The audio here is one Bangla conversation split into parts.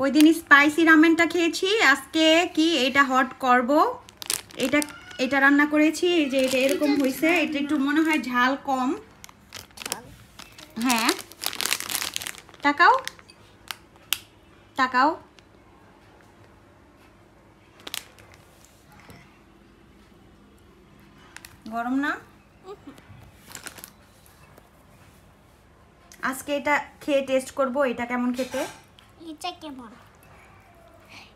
ওই দিন স্পাইসি রামেনটা খেয়েছি, আজকে কি এটা হট করব। এটা রান্না করেছি, এই যে এটা এরকম হয়েছে। এটা একটু মনে হয় ঝাল কম। হ্যাঁ, তাকাও তাকাও। গরম না? আজকে এটা খেয়ে টেস্ট করব, এটা কেমন খেতে। এটা কেমন?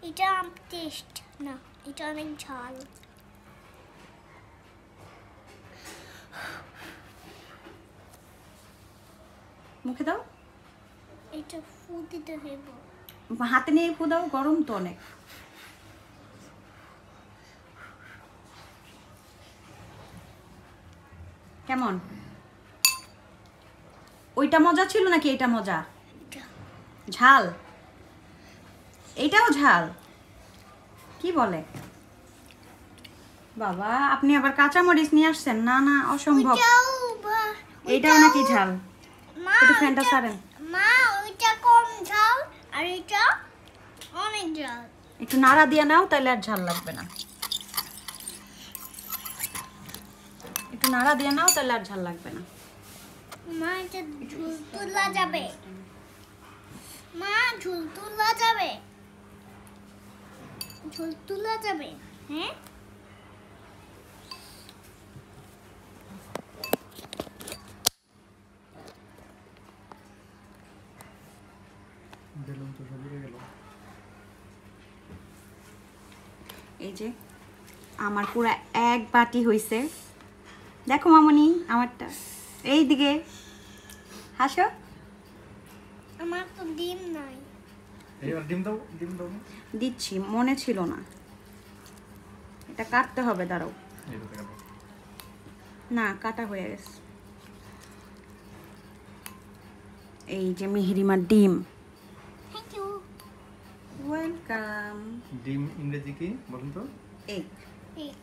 এটা টেস্ট না, এটা অনেক ঝাল। মুখে দাও। এটা ফু দিতে হইব। হাতে নিয়ে ফু দাও, গরম তো অনেক। কেমন? ওইটা মজা ছিল নাকি এটা মজা? ঝাল? এইটাও ঝাল? কি বলে বাবা, আপনি আবার কাঁচামরিচ নিয়ে আসছেন? না না, অসম্ভব। এইটাও নাকি ঝাল? মা, একটু ফ্যানটা ছাড়েন। মা ওইটা কম ঝাল আর এটা অনেক ঝাল। একটু নাড়া দিয়ে নাও, তাহলে আর ঝাল লাগবে না। একটু নাড়া দিয়ে নাও, তাহলে আর ঝাল লাগবে না। মা এটা ঝুল তোলা যাবে? মা ঝুল তোলা যাবে? ঝুল তোলা যাবে? হ্যাঁ, এই যে আমার পুরো এক বাটি হইছে। দেখো মামনি আমারটা, এই দিকে হাসো। আমার তো ডিম নাই। এইবার ডিম দাও, ডিম দাও। দিচ্ছি, মনে ছিল না। এটা কাটতে হবে, দাঁড়াও। না, কাটা হয়ে গেছে। এই যে মেহেরিমার ডিম। Thank you. ওয়েলকাম। ডিম ইংরেজি কি বলুন তো? এগ। এক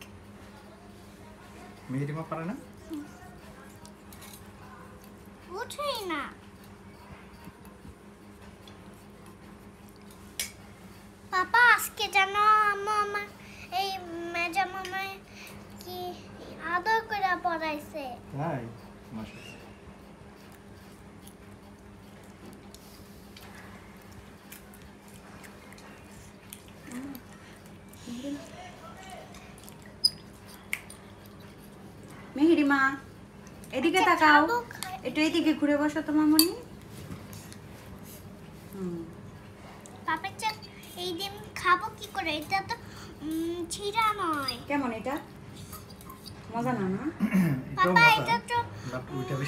মেহেরিমা পারে না? উঠেই না। পাপা আজকে জানো আম্মু আমার এই মেজা মামায় কি আদর করে পড়াইছে। তাই? মাশাআল্লাহ। মেহেরিমা এদিকে আচ্ছা, তাকাও। খাবো, খাই। একটু এদিকে ঘুরে বসো তো মামনি। পাপা এই ডিম খাবো কি করে? এটা তো ছিঁড়া নয়। কেমন এটা? মজা না? না এটাও পাপা মজা, এটা তো বাট ওইটা বেশি